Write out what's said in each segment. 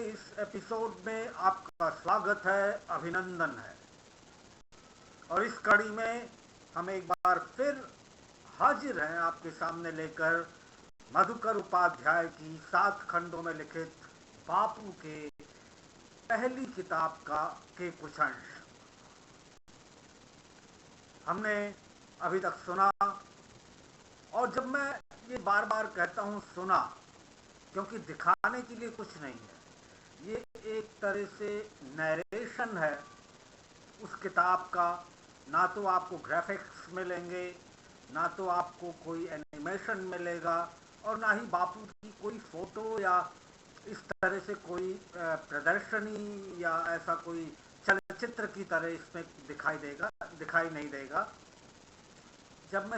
इस एपिसोड में आपका स्वागत है, अभिनंदन है। और इस कड़ी में हम एक बार फिर हाजिर हैं आपके सामने लेकर मधुकर उपाध्याय की 7 खंडों में लिखित बापू के पहली किताब के कुछ अंश। हमने अभी तक सुना, और जब मैं ये बार बार कहता हूँ सुना, क्योंकि दिखाने के लिए कुछ नहीं है, ये एक तरह से नरेशन है उस किताब का। ना तो आपको ग्राफिक्स मिलेंगे, ना तो आपको कोई एनिमेशन मिलेगा, और ना ही बापू की कोई फोटो या इस तरह से कोई प्रदर्शनी या ऐसा कोई चलचित्र की तरह इसमें दिखाई नहीं देगा। जब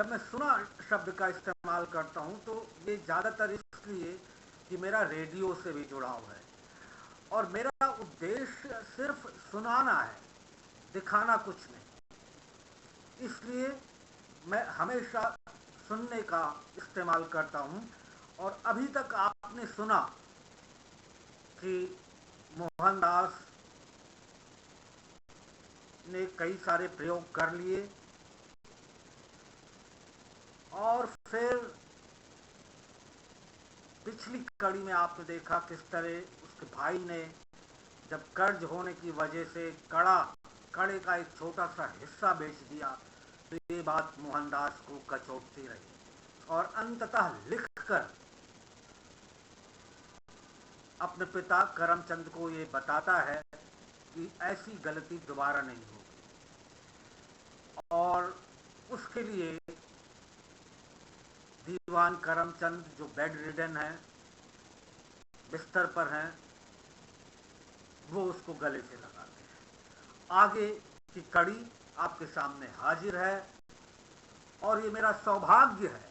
मैं सुना शब्द का इस्तेमाल करता हूँ तो ये ज़्यादातर इसलिए कि मेरा रेडियो से भी जुड़ाव है, और मेरा उद्देश्य सिर्फ सुनाना है, दिखाना कुछ नहीं। इसलिए मैं हमेशा सुनने का इस्तेमाल करता हूँ। और अभी तक आपने सुना कि मोहनदास ने कई सारे प्रयोग कर लिए, और फिर पिछली कड़ी में आपने देखा किस तरह उसके भाई ने जब कर्ज होने की वजह से कड़े का एक छोटा सा हिस्सा बेच दिया, तो ये बात मोहनदास को कचोटती रही, और अंततः लिखकर अपने पिता करमचंद को ये बताता है कि ऐसी गलती दोबारा नहीं होगी। और उसके लिए दीवान करमचंद, जो बेड रिडन है, बिस्तर पर हैं, वो उसको गले से लगाते हैं। आगे की कड़ी आपके सामने हाजिर है, और ये मेरा सौभाग्य है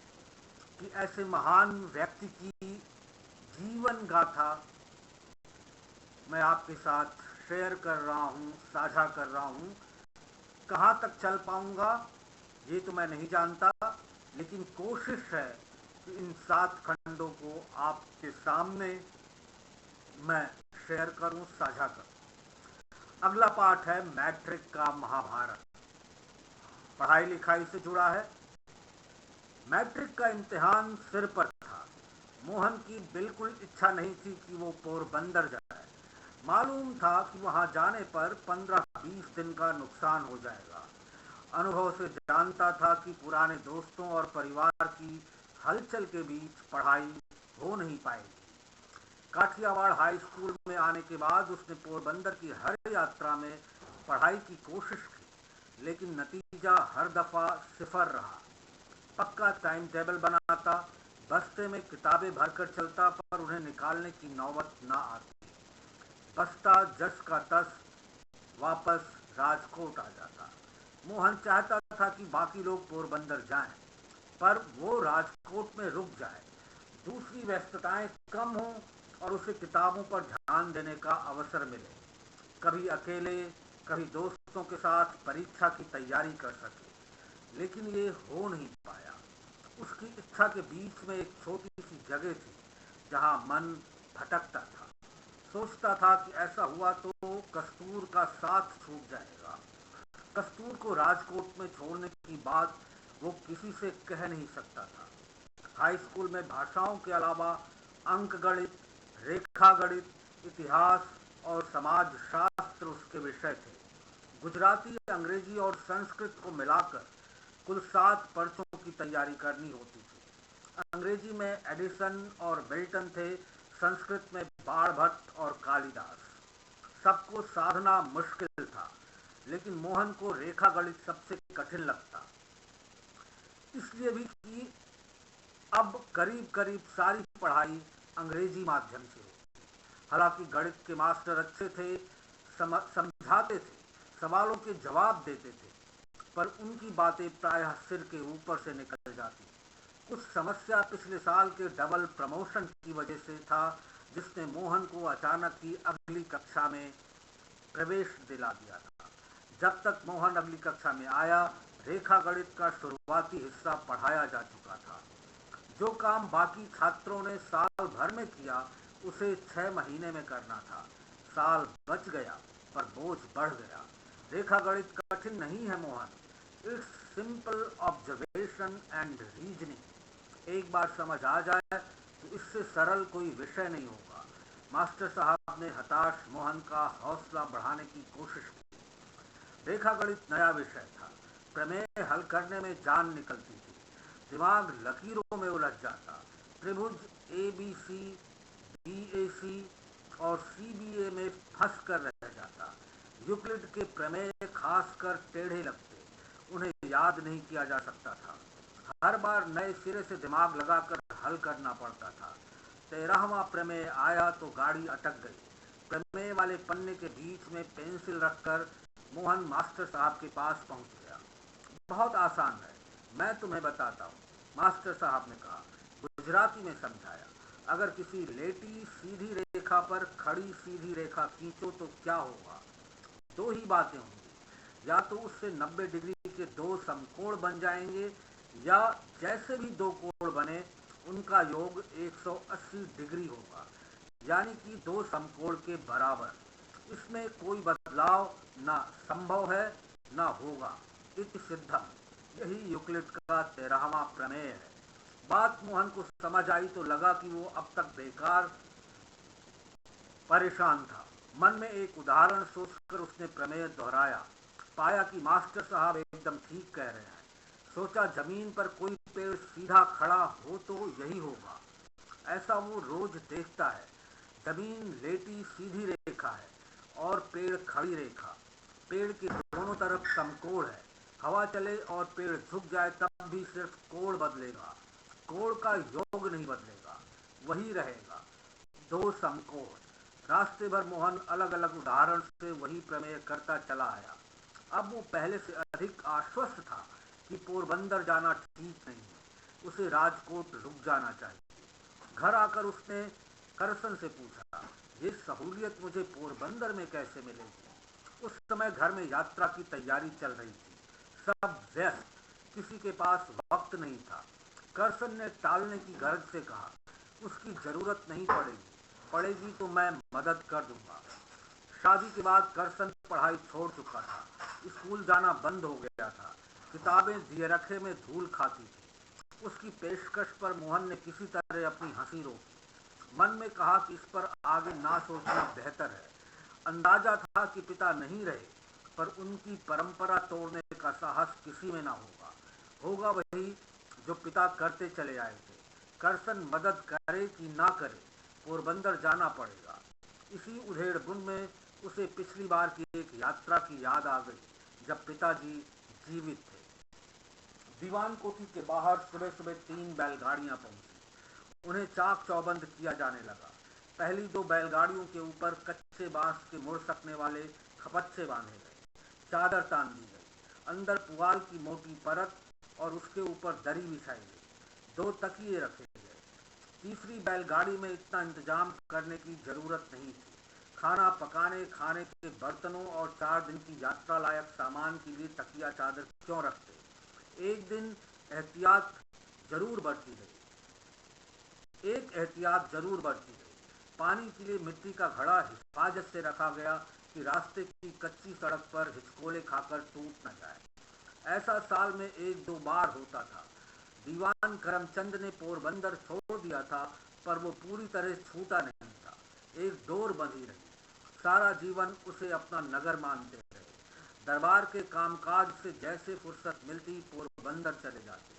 कि ऐसे महान व्यक्ति की जीवन गाथा मैं आपके साथ शेयर कर रहा हूँ, साझा कर रहा हूँ। कहाँ तक चल पाऊंगा ये तो मैं नहीं जानता, लेकिन कोशिश है कि इन 7 खंडों को आपके सामने मैं शेयर करूं, साझा करूं। अगला पाठ है मैट्रिक का महाभारत। पढ़ाई लिखाई से जुड़ा है। मैट्रिक का इम्तिहान सिर पर था। मोहन की बिल्कुल इच्छा नहीं थी कि वो पोरबंदर जाए। मालूम था कि वहां जाने पर 15-20 दिन का नुकसान हो जाएगा। अनुभव से जानता था कि पुराने दोस्तों और परिवार की हलचल के बीच पढ़ाई हो नहीं पाएगी। काठियावाड़ हाई स्कूल में आने के बाद उसने पोरबंदर की हर यात्रा में पढ़ाई की कोशिश की, लेकिन नतीजा हर दफा सिफर रहा। पक्का टाइम टेबल बनाता, बस्ते में किताबें भरकर चलता, पर उन्हें निकालने की नौबत ना आती। बस्ता जस का तस वापस राजकोट आ जाता। मोहन चाहता था कि बाकी लोग पोरबंदर जाएं, पर वो राजकोट में रुक जाए, दूसरी व्यस्तताएं कम हों और उसे किताबों पर ध्यान देने का अवसर मिले। कभी अकेले, कभी दोस्तों के साथ परीक्षा की तैयारी कर सके, लेकिन ये हो नहीं पाया। उसकी इच्छा के बीच में एक छोटी सी जगह थी जहां मन भटकता था। सोचता था कि ऐसा हुआ तो कस्तूर का साथ छूट जाएगा। कस्तूर को राजकोट में छोड़ने की बात वो किसी से कह नहीं सकता था। हाई स्कूल में भाषाओं के अलावा अंक गणित, रेखा गणित, इतिहास और समाज शास्त्र उसके विषय थे। गुजराती, अंग्रेजी और संस्कृत को मिलाकर कुल 7 पर्चों की तैयारी करनी होती थी। अंग्रेजी में एडिसन और मिल्टन थे, संस्कृत में बाणभट्ट और कालिदास। सबको साधना मुश्किल था, लेकिन मोहन को रेखा गणित सबसे कठिन लगता, इसलिए भी कि अब करीब करीब सारी पढ़ाई अंग्रेजी माध्यम से होती। हालांकि गणित के मास्टर अच्छे थे, समझाते थे, सवालों के जवाब देते थे, पर उनकी बातें प्रायः सिर के ऊपर से निकल जाती। कुछ समस्या पिछले साल के डबल प्रमोशन की वजह से था, जिसने मोहन को अचानक ही अगली कक्षा में प्रवेश दिला दिया था। जब तक मोहन अगली कक्षा में आया, रेखा गणित का शुरुआती हिस्सा पढ़ाया जा चुका था। जो काम बाकी छात्रों ने साल भर में किया, उसे 6 महीने में करना था। साल बच गया पर बोझ बढ़ गया। रेखा गणित कठिन नहीं है Mohan, it's simple observation and reasoning. एक बार समझ आ जाए तो इससे सरल कोई विषय नहीं होगा। मास्टर साहब ने हताश मोहन का हौसला बढ़ाने की कोशिश की। रेखा गणित नया विषय था, प्रमेय हल करने में जान निकलती थी, दिमाग लकीरों में उलझ जाता। त्रिभुज ABC, BAC और CBA में फंस कर रह जाता। यूक्लिड के प्रमेय खासकर टेढ़े लगते, उन्हें याद नहीं किया जा सकता था। हर बार नए सिरे से दिमाग लगाकर हल करना पड़ता था। 13वां प्रमेय आया तो गाड़ी अटक गई। प्रमेय वाले पन्ने के बीच में पेंसिल रखकर मोहन मास्टर साहब के पास पहुंच गया। बहुत आसान है, मैं तुम्हें बताता हूँ, मास्टर साहब ने कहा। गुजराती में समझाया। अगर किसी लेटी सीधी रेखा पर खड़ी सीधी रेखा खींचो तो क्या होगा? दो ही बातें होंगी, या तो उससे 90 डिग्री के दो समकोण बन जाएंगे, या जैसे भी दो कोण बने उनका योग 180 डिग्री होगा, यानी कि दो समकोण के बराबर। इसमें कोई बदलाव ना संभव है ना होगा। इति सिद्धम। यही यूक्लिड का 13वां प्रमेय है। बात मोहन को समझ आई तो लगा कि वो अब तक बेकार परेशान था। मन में एक उदाहरण सोचकर उसने प्रमेय दोहराया। पाया कि मास्टर साहब एकदम ठीक कह रहे हैं। सोचा जमीन पर कोई पेड़ सीधा खड़ा हो तो यही होगा। ऐसा वो रोज देखता है। जमीन लेटी सीधी रेखा है और पेड़ खड़ी रेखा। पेड़ के दोनों तरफ समकोण है। हवा चले और पेड़ झुक जाए तब भी सिर्फ कोण बदलेगा, कोण का योग नहीं बदलेगा, वही रहेगा, दो समकोण। रास्ते भर मोहन अलग अलग उदाहरण से वही प्रमेय करता चला आया। अब वो पहले से अधिक आश्वस्त था कि पोरबंदर जाना ठीक नहीं है, उसे राजकोट रुक जाना चाहिए। घर आकर उसने करसन से पूछा, ये सहूलियत मुझे पोरबंदर में कैसे मिलेगी? उस समय घर में यात्रा की तैयारी चल रही थी, सब व्यस्त, किसी के पास वक्त नहीं था। करसन ने टालने की गरज से कहा, उसकी जरूरत नहीं पड़ेगी, पड़ेगी तो मैं मदद कर दूंगा। शादी के बाद करसन पढ़ाई छोड़ चुका था, स्कूल जाना बंद हो गया था, किताबें दिए रखे में धूल खाती थी। उसकी पेशकश पर मोहन ने किसी तरह अपनी हंसी रोकी। मन में कहा कि इस पर आगे ना सोचना बेहतर है। अंदाजा था कि पिता नहीं रहे, पर उनकी परंपरा तोड़ने का साहस किसी में ना होगा। होगा वही जो पिता करते चले आए थे। करसन मदद करे कि ना करे, पोरबंदर जाना पड़ेगा। इसी उधेड़बुन में उसे पिछली बार की एक यात्रा की याद आ गई, जब पिताजी जीवित थे। दीवान कोठी के बाहर सुबह सुबह 3 बैलगाड़ियां पहुंची। उन्हें चाक चौबंद किया जाने लगा। पहली 2 बैलगाड़ियों के ऊपर कच्चे बांस के मुड़ सकने वाले खपच्चे बांधे गए, चादर तान दी गई, अंदर पुआल की मोटी परत और उसके ऊपर दरी बिछाई गई, 2 तकिए रखे गए। तीसरी बैलगाड़ी में इतना इंतजाम करने की जरूरत नहीं थी। खाना पकाने, खाने के बर्तनों और 4 दिन की यात्रा लायक सामान के लिए तकिया चादर क्यों रखते? एक दिन एहतियात जरूर बरती गई एक एहतियात जरूर बरती गई। पानी के लिए मिट्टी का घड़ा हिफाजत से रखा गया कि रास्ते की कच्ची सड़क पर हिचकोले खाकर टूट न जाए। ऐसा साल में 1-2 बार होता था। दीवान करमचंद ने पोरबंदर छोड़ दिया था, पर वो पूरी तरह छूटा नहीं था। एक डोर बंधी रही। सारा जीवन उसे अपना नगर मानते रहे। दरबार के कामकाज से जैसे फुर्सत मिलती पोरबंदर चले जाते।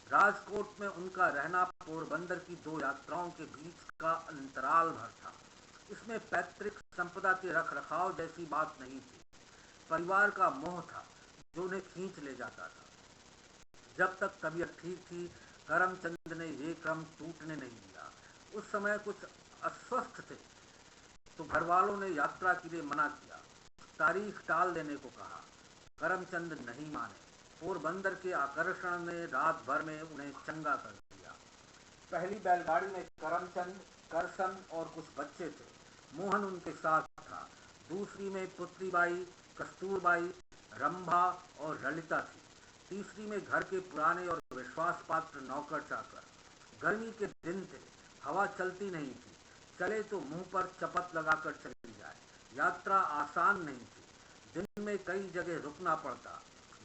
राजकोट में उनका रहना पोरबंदर की 2 यात्राओं के बीच का अंतराल भर था। इसमें पैतृक संपदा के रख रखाव जैसी बात नहीं थी। परिवार का मोह था जो उन्हें खींच ले जाता था। जब तक तबीयत ठीक थी, करमचंद ने ये क्रम टूटने नहीं दिया। उस समय कुछ अस्वस्थ थे तो घर वालों ने यात्रा के लिए मना किया, तारीख टाल देने को कहा। करमचंद नहीं माने। पोरबंदर के आकर्षण ने रात भर में उन्हें चंगा कर दिया। पहली बैलगाड़ी में करमचंद, करसन और कुछ बच्चे थे। मोहन उनके साथ था। दूसरी में पुतलीबाई, कस्तूरबाई, रंभा और ललिता थी। तीसरी में घर के पुराने और विश्वास पात्र नौकर चाकर। गर्मी के दिन थे, हवा चलती नहीं थी। चले तो मुंह पर चपत लगाकर चली जाए। यात्रा आसान नहीं थी, दिन में कई जगह रुकना पड़ता,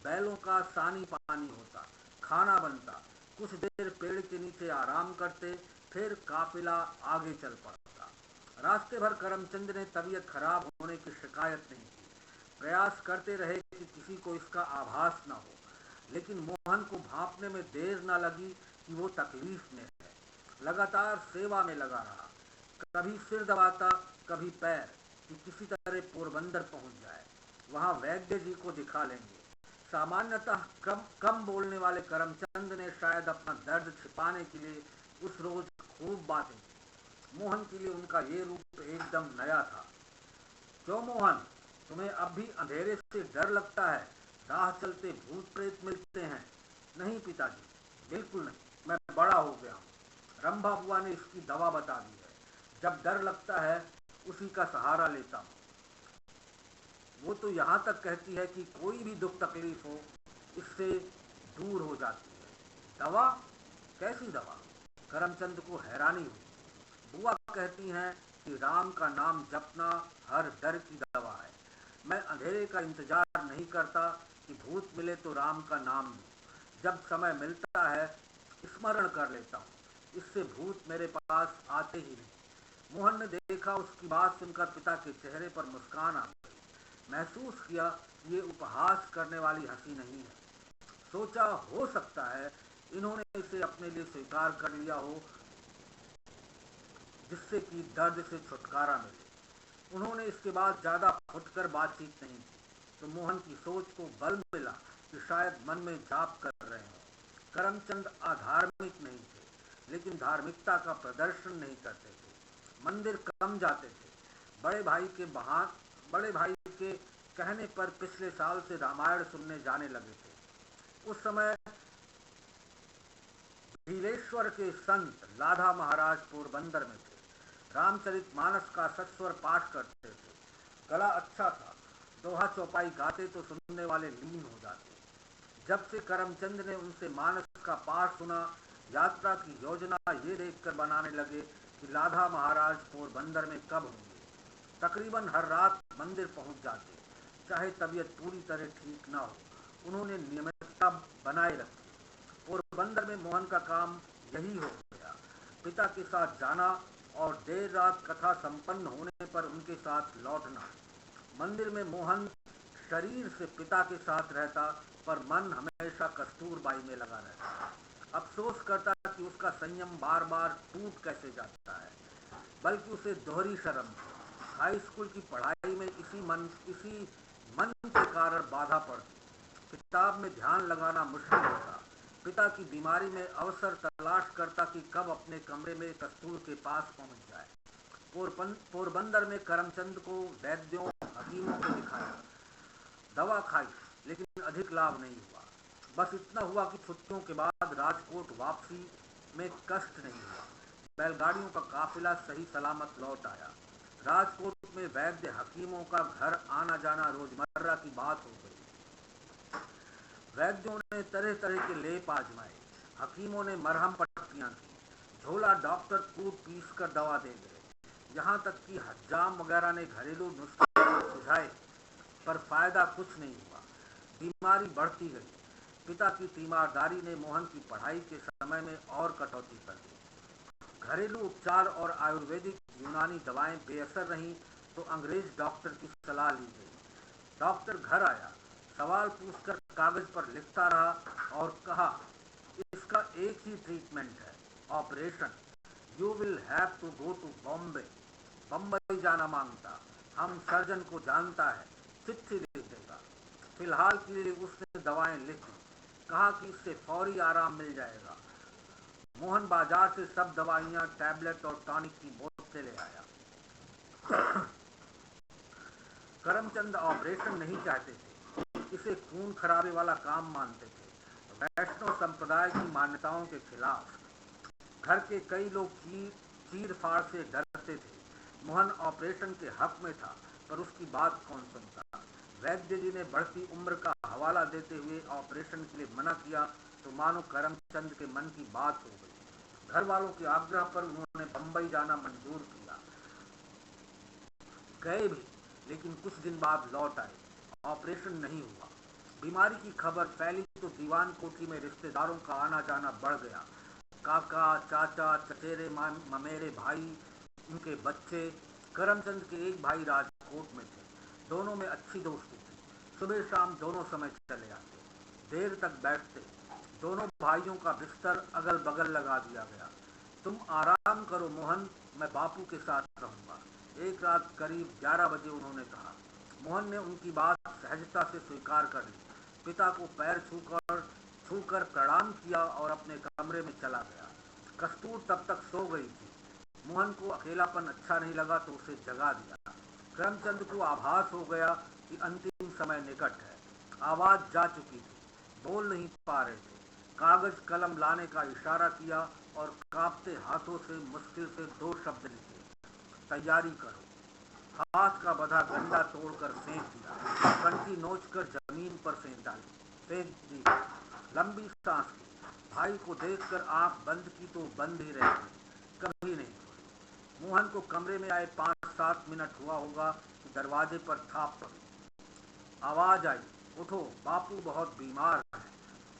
बैलों का सानी पानी होता, खाना बनता, कुछ देर पेड़ के नीचे आराम करते, फिर काफिला आगे चल पड़ता। रास्ते भर करमचंद ने तबीयत खराब होने की शिकायत नहीं की। प्रयास करते रहे कि किसी को इसका आभास न हो, लेकिन मोहन को भांपने में देर न लगी कि वो तकलीफ में है। लगातार सेवा में लगा रहा, कभी सिर दबाता, कभी पैर, कि किसी तरह पोरबंदर पहुंच जाए, वहां वैद्य जी को दिखा लेंगे। सामान्यतः कम बोलने वाले करमचंद ने शायद अपना दर्द छिपाने के लिए उस रोज खूब बातें की। मोहन के लिए उनका ये रूप एकदम नया था। क्यों मोहन, तुम्हें अब भी अंधेरे से डर लगता है? राह चलते भूत प्रेत मिलते हैं? नहीं पिताजी, बिल्कुल नहीं, मैं बड़ा हो गया हूँ। रंभा बुआ ने इसकी दवा बता दी है। जब डर लगता है उसी का सहारा लेता हूँ। वो तो यहाँ तक कहती है कि कोई भी दुख तकलीफ हो इससे दूर हो जाती है। दवा? कैसी दवा? करमचंद को हैरानी हुई। बुआ कहती हैं कि राम का नाम जपना हर डर की दवा है। मैं अंधेरे का इंतजार नहीं करता कि भूत मिले तो राम का नाम लूं। जब समय मिलता है स्मरण कर लेता हूँ, इससे भूत मेरे पास आते ही नहीं। मोहन ने देखा उसकी बात सुनकर पिता के चेहरे पर मुस्कान आ गई। महसूस किया ये उपहास करने वाली हंसी नहीं है। सोचा हो सकता है इन्होंने इसे अपने लिए स्वीकार कर लिया हो, जिससे कि दर्द से छुटकारा मिले। उन्होंने इसके बाद ज्यादा फुटकर बातचीत नहीं की, तो मोहन की सोच को बल मिला कि शायद मन में जाप कर रहे हों। करमचंद अधार्मिक नहीं थे, लेकिन धार्मिकता का प्रदर्शन नहीं करते थे। मंदिर कम जाते थे। बड़े भाई के कहने पर पिछले साल से रामायण सुनने जाने लगे थे। उस समय भीलेश्वर के संत लाधा महाराज पोरबंदर में थे। रामचरितमानस का सस्वर पाठ करते थे। गला अच्छा था, दोहा चौपाई गाते तो सुनने वाले लीन हो जाते। जब से करमचंद ने उनसे मानस का पाठ सुना, यात्रा की योजना ये देखकर बनाने लगे कि लाधा महाराज पोरबंदर में कब होंगे। तकरीबन हर रात मंदिर पहुंच जाते, चाहे तबीयत पूरी तरह ठीक ना हो। उन्होंने नियमितता बनाए रखी। पोरबंदर में मोहन का काम यही हो गया, पिता के साथ जाना और देर रात कथा संपन्न होने पर उनके साथ लौटना। मंदिर में मोहन शरीर से पिता के साथ रहता, पर मन हमेशा कस्तूरबाई में लगा रहता। अफसोस करता कि उसका संयम बार बार टूट कैसे जाता है, बल्कि उसे दोहरी शर्म थी। हाई स्कूल की पढ़ाई में इसी मन के कारण बाधा पड़ती, किताब में ध्यान लगाना मुश्किल होता। पिता की बीमारी में अवसर तलाश करता कि कब अपने कमरे में कस्तूर के पास पहुंच जाए। पोरबंदर में करमचंद को वैद्यों हकीमों को दिखाया, दवा खाई, लेकिन अधिक लाभ नहीं हुआ। बस इतना हुआ कि छुट्टियों के बाद राजकोट वापसी में कष्ट नहीं हुआ। बैलगाड़ियों का काफिला सही सलामत लौट आया। राजकोट में वैद्य हकीमों का घर आना जाना रोजमर्रा की बात हो गई। वैद्यों ने तरह तरह के लेप आजमाए, हकीमों ने मरहम पट्टियां की, झोला डॉक्टर कूट पीस कर दवा दे गए। यहाँ तक कि हज्जाम वगैरह ने घरेलू नुस्खे सुझाए, पर फायदा कुछ नहीं हुआ। बीमारी बढ़ती गई। पिता की तीमारदारी ने मोहन की पढ़ाई के समय में और कटौती कर दी। घरेलू उपचार और आयुर्वेदिक यूनानी दवाएं बेअसर रहीं, तो अंग्रेज डॉक्टर की सलाह ली गई। डॉक्टर घर आया, सवाल पूछकर कागज पर लिखता रहा और कहा, इसका एक ही ट्रीटमेंट है, operation. You will have to go to Bombay. Bombay जाना मांगता। हम सर्जन को जानता है, चिट्ठी लिख देगा। फिलहाल के लिए उसने दवाएं लिख दी, कहा कि इससे फौरी आराम मिल जाएगा। मोहन बाजार से सब दवाइयां, टैबलेट और टॉनिक की बोतलें ले आया। करमचंद ऑपरेशन नहीं चाहते थे, इसे खून खराबे वाला काम मानते थे, वैष्णव संप्रदाय की मान्यताओं के खिलाफ। घर के कई लोग चीर फाड़ से डरते थे। मोहन ऑपरेशन के हक में था, पर उसकी बात कौन सुनता। वैद्य जी ने बढ़ती उम्र का हवाला देते हुए ऑपरेशन के लिए मना किया, तो मानो करमचंद के मन की बात हो गई। घर वालों के आग्रह पर उन्होंने बंबई जाना मंजूर किया। गए भी, लेकिन कुछ दिन बाद लौट आए। ऑपरेशन नहीं हुआ। बीमारी की खबर फैली तो दीवान कोठी में रिश्तेदारों का आना जाना बढ़ गया। काका, चाचा, चचेरे, ममेरे भाई, उनके बच्चे। करमचंद के एक भाई राजकोट में थे। दोनों में अच्छी दोस्ती थी। सुबह शाम दोनों समय चले आते, देर तक बैठते। दोनों भाइयों का बिस्तर अगल बगल लगा दिया गया। तुम आराम करो मोहन, मैं बापू के साथ रहूंगा। एक रात करीब 11 बजे उन्होंने कहा। मोहन ने उनकी बात सहजता से स्वीकार कर ली। पिता को पैर छूकर प्रणाम किया और अपने कमरे में चला गया। कस्तूर तब तक सो गई थी। मोहन को अकेलापन अच्छा नहीं लगा तो उसे जगा दिया। करमचंद को आभास हो गया कि अंतिम समय निकट है। आवाज जा चुकी थी, बोल नहीं पा रहे थे। कागज कलम लाने का इशारा किया और कांपते हाथों से मुश्किल से 2 शब्द लिखे, तैयारी करो। हाथ का बधा गंडा तोड़कर फेंक दिया। कंठी नोचकर जमीन पर फेंक दी। लंबी सांस ली। भाई को देखकर आंख बंद की तो बंद ही रह गई, कभी नहीं खोली। मोहन को कमरे में आए 5-7 मिनट हुआ होगा कि दरवाजे पर थाप पड़ी। आवाज आई, उठो, बापू बहुत बीमार है।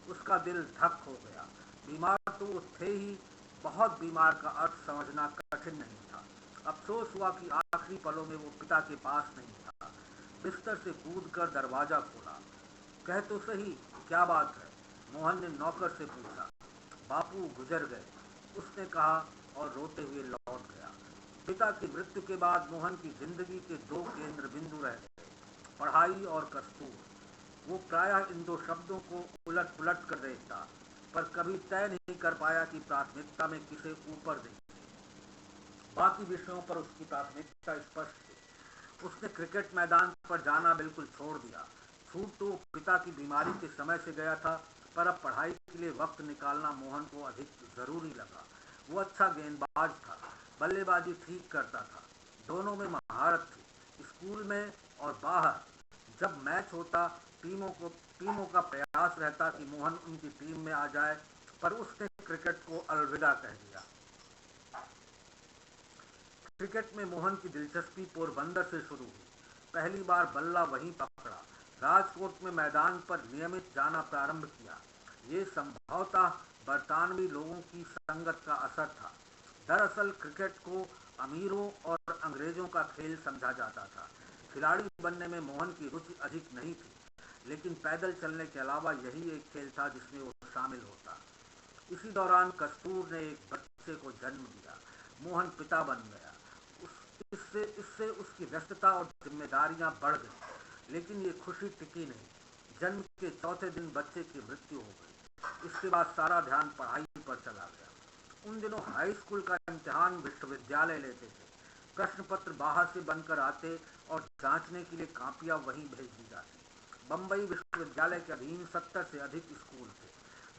उसका दिल धक हो गया। बीमार तो वो थे ही, बहुत बीमार का अर्थ समझना कठिन नहीं था। अफसोस हुआ कि आखिरी पलों में वो पिता के पास नहीं था। बिस्तर से कूदकर दरवाजा खोला। कह तो सही, क्या बात है? मोहन ने नौकर से पूछा। बापू गुजर गए, उसने कहा और रोते हुए लौट गया। पिता की मृत्यु के बाद मोहन की जिंदगी के 2 केंद्र बिंदु रह गए, पढ़ाई और कस्तूर। वो प्रायः इन 2 शब्दों को उलट पुलट कर देखता, पर कभी तय नहीं कर पाया कि प्राथमिकता में किसे ऊपर दे। बाकी विषयों पर उसकी प्राथमिकता स्पष्ट थी। उसने क्रिकेट मैदान पर जाना बिल्कुल छोड़ दिया। छूट तो पिता की बीमारी के समय से गया था, पर अब पढ़ाई के लिए वक्त निकालना मोहन को अधिक जरूरी लगा। वो अच्छा गेंदबाज था, बल्लेबाजी ठीक करता था, दोनों में महारत थी। स्कूल में और बाहर जब मैच होता, टीमों का प्रयास रहता कि मोहन उनकी टीम में आ जाए, पर उसने क्रिकेट को अलविदा कह दिया। क्रिकेट में मोहन की दिलचस्पी पोरबंदर से शुरू हुई। पहली बार बल्ला वहीं पकड़ा। राजकोट में मैदान पर नियमित जाना प्रारंभ किया। ये संभवतः बरतानवी लोगों की संगत का असर था। दरअसल क्रिकेट को अमीरों और अंग्रेजों का खेल समझा जाता था। खिलाड़ी बनने में मोहन की रुचि अधिक नहीं थी, लेकिन पैदल चलने के अलावा यही एक खेल था जिसमें वो शामिल होता। इसी दौरान कस्तूर ने एक बच्चे को जन्म दिया। मोहन पिता बन गया। इससे उसकी व्यस्तता और जिम्मेदारियां बढ़ गई, लेकिन ये खुशी टिकी नहीं। जन्म के चौथे दिन बच्चे की मृत्यु हो गई। इसके बाद सारा ध्यान पढ़ाई पर चला गया। उन दिनों हाई स्कूल का इम्तिहान विश्वविद्यालय लेते थे। प्रश्न पत्र बाहर से बनकर आते और जांचने के लिए कापियां वहीं भेज दी जाती। बम्बई विश्वविद्यालय के अधीन 70 से अधिक स्कूल थे।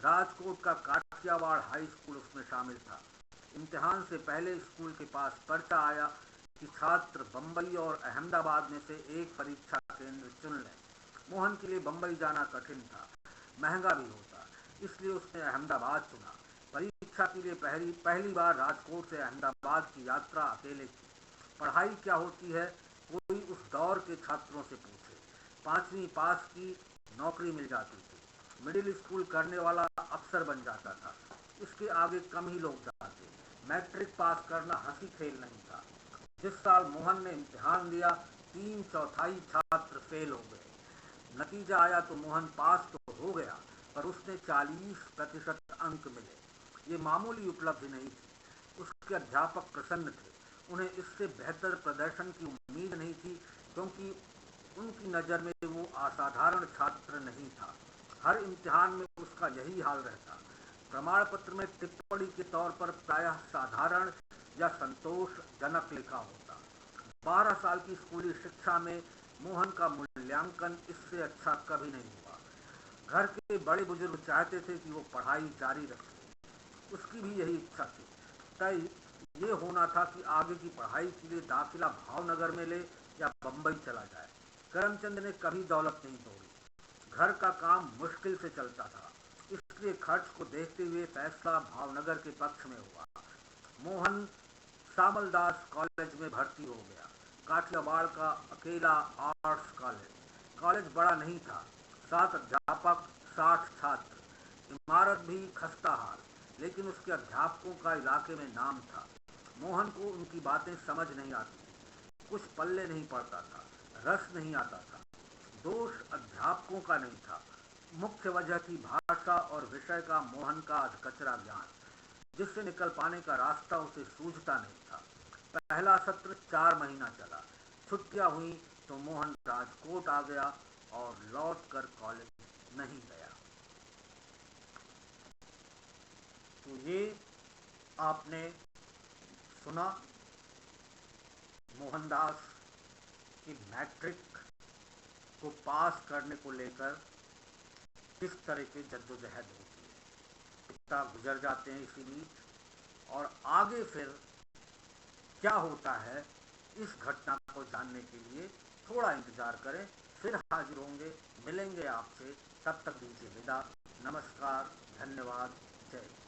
राजकोट का काठियावाड़ हाई स्कूल उसमें शामिल था। इम्तिहान से पहले स्कूल के पास पर्चा आया कि छात्र बम्बई और अहमदाबाद में से एक परीक्षा केंद्र चुन लें। मोहन के लिए बम्बई जाना कठिन था, महंगा भी होता, इसलिए उसने अहमदाबाद चुना। परीक्षा के लिए पहली बार राजकोट से अहमदाबाद की यात्रा अकेले की। पढ़ाई क्या होती है, कोई उस दौर के छात्रों से पूछे। 5वीं पास की, नौकरी मिल जाती थी। मिडिल स्कूल करने वाला अफसर बन जाता था। इसके आगे कम ही लोग जाते। मैट्रिक पास करना हंसी खेल नहीं था। जिस साल मोहन ने इम्तिहान दिया, 3/4 छात्र फेल हो गए। नतीजा आया तो मोहन पास तो हो गया, पर उसने 40% अंक मिले। ये मामूली उपलब्धि नहीं थी। उसके अध्यापक प्रसन्न थे। उन्हें इससे बेहतर प्रदर्शन की उम्मीद नहीं थी, क्योंकि उनकी नज़र में वो असाधारण छात्र नहीं था। हर इम्तिहान में उसका यही हाल रहता। प्रमाण पत्र में टिप्पणी के तौर पर प्रायः साधारण या संतोषजनक लिखा होता। 12 साल की स्कूली शिक्षा में मोहन का मूल्यांकन इससे अच्छा कभी नहीं हुआ। घर के बड़े बुजुर्ग चाहते थे कि वो पढ़ाई जारी रखे। उसकी भी यही इच्छा थी। तय ये होना था कि आगे की पढ़ाई के लिए दाखिला भावनगर में ले या बम्बई चला जाए। करमचंद ने कभी दौलत नहीं तोड़ी। घर का काम मुश्किल से चलता था। राष्ट्रीय खर्च को देखते हुए फैसला भावनगर के पक्ष में हुआ। मोहन सामलदास कॉलेज में भर्ती हो गया, काठियावाड़ का अकेला आर्ट्स कॉलेज। कॉलेज बड़ा नहीं था, 7 अध्यापक, 60 छात्र। इमारत भी खस्ता हाल, लेकिन उसके अध्यापकों का इलाके में नाम था। मोहन को उनकी बातें समझ नहीं आती थी, कुछ पल्ले नहीं पड़ता था, रस नहीं आता था। दोष अध्यापकों का नहीं था, मुख्य वजह थी भाषा और विषय का मोहन का अधकचरा ज्ञान, जिससे निकल पाने का रास्ता उसे सूझता नहीं था। पहला सत्र 4 महीना चला। छुट्टियां हुई तो मोहन राजकोट आ गया और लौट कर कॉलेज नहीं गया। तो ये आपने सुना मोहनदास की मैट्रिक को पास करने को लेकर किस तरह की जद्दोजहद होती है। पिता गुजर जाते हैं इसी बीच, और आगे फिर क्या होता है इस घटना को जानने के लिए थोड़ा इंतजार करें। फिर हाजिर होंगे, मिलेंगे आपसे। तब तक दीजिए विदा। नमस्कार, धन्यवाद, जय हिंद।